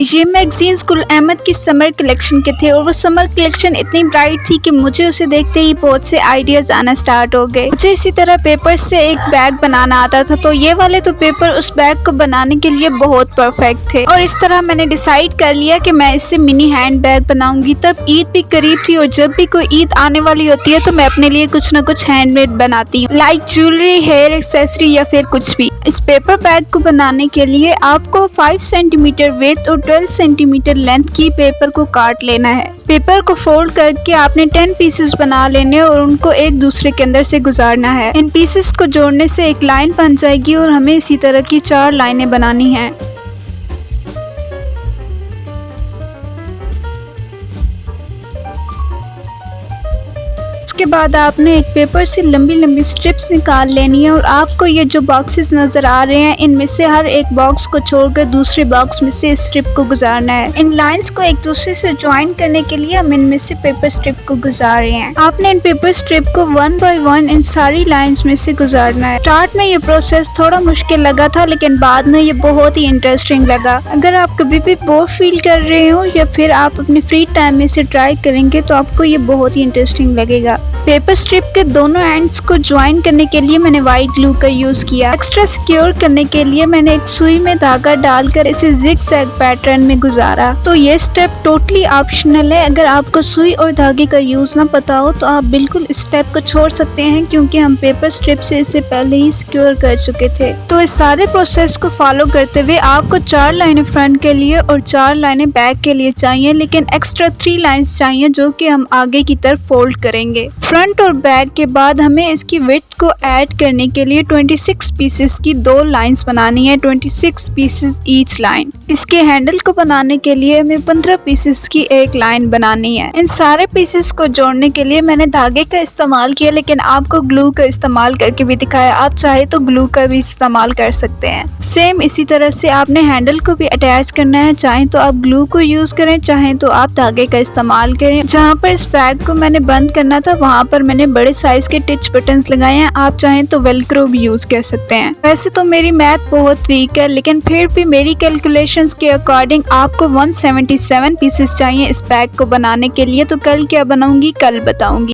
ये मैगजीन्स गुल अहमद की summer collection के थे और वो समर कलेक्शन इतनी ब्राइट थी कि मुझे उसे देखते ही बहुत से आइडियाज आना स्टार्ट हो गए। मुझे इसी तरह पेपर से एक बैग बनाना आता था, तो ये वाले तो पेपर उस बैग को बनाने के लिए बहुत परफेक्ट थे। और इस तरह मैंने डिसाइड कर लिया कि मैं इससे मिनी हैंड बैग बनाऊंगी। तब ईद भी करीब थी और जब भी कोई ईद आने वाली होती है तो मैं अपने लिए कुछ ना कुछ हैंडमेड बनाती हूँ, लाइक ज्वेलरी, हेयर एक्सेसरी या फिर कुछ भी। इस पेपर बैग को बनाने के लिए आपको 5 सेंटीमीटर विड्थ और 12 सेंटीमीटर लेंथ की पेपर को काट लेना है। पेपर को फोल्ड करके आपने 10 पीसेस बना लेने और उनको एक दूसरे के अंदर से गुजारना है। इन पीसेस को जोड़ने से एक लाइन बन जाएगी और हमें इसी तरह की 4 लाइनें बनानी हैं। उसके बाद आपने एक पेपर से लंबी लंबी स्ट्रिप्स निकाल लेनी है और आपको ये जो बॉक्सेस नजर आ रहे हैं इनमें से हर एक बॉक्स को छोड़कर दूसरे बॉक्स में से स्ट्रिप को गुजारना है। इन लाइंस को एक दूसरे से ज्वाइन करने के लिए हम इनमें से पेपर स्ट्रिप को गुजार रहे हैं। आपने इन पेपर स्ट्रिप को 1 बाय 1 इन सारी लाइंस में से गुजारना है। स्टार्ट में ये प्रोसेस थोड़ा मुश्किल लगा था, लेकिन बाद में ये बहुत ही इंटरेस्टिंग लगा। अगर आप कभी भी बोर फील कर रहे हो या फिर आप अपने फ्री टाइम में से ट्राई करेंगे तो आपको ये बहुत ही इंटरेस्टिंग लगेगा। पेपर स्ट्रिप के दोनों एंड्स को ज्वाइन करने के लिए मैंने व्हाइट ग्लू का यूज किया। एक्स्ट्रा सिक्योर करने के लिए मैंने एक सुई में धागा डालकर इसे जिग-जैग पैटर्न में गुजारा। तो ये स्टेप टोटली ऑप्शनल है। अगर आपको सुई और धागे का यूज ना पता हो तो आप बिल्कुल इस स्टेप को छोड़ सकते हैं, क्योंकि हम पेपर स्ट्रिप से इसे पहले ही सिक्योर कर चुके थे। तो इस सारे प्रोसेस को फॉलो करते हुए आपको 4 लाइनें फ्रंट के लिए और 4 लाइनें बैक के लिए चाहिए, लेकिन एक्स्ट्रा 3 लाइन्स चाहिए जो कि हम आगे की तरफ फोल्ड करेंगे। फ्रंट और बैक के बाद हमें इसकी विड्थ को ऐड करने के लिए 26 पीसेस की 2 लाइंस बनानी है, 26 पीसेस ईच लाइन। इसके हैंडल को बनाने के लिए हमें 15 पीसेस की एक लाइन बनानी है। इन सारे पीसेस को जोड़ने के लिए मैंने धागे का इस्तेमाल किया, लेकिन आपको ग्लू का इस्तेमाल करके भी दिखाया। आप चाहे तो ग्लू का भी इस्तेमाल कर सकते हैं। सेम इसी तरह से आपने हैंडल को भी अटैच करना है। चाहे तो आप ग्लू को यूज करें, चाहे तो आप धागे का इस्तेमाल करें। जहाँ पर इस बैग को मैंने बंद करना था वहाँ पर मैंने बड़े साइज के टिच बटन्स लगाए हैं। आप चाहें तो वेलक्रो भी यूज कर सकते हैं। वैसे तो मेरी मैथ बहुत वीक है, लेकिन फिर भी मेरी कैलकुलेशंस के अकॉर्डिंग आपको 177 पीसेस चाहिए इस बैग को बनाने के लिए। तो कल क्या बनाऊंगी कल बताऊंगी।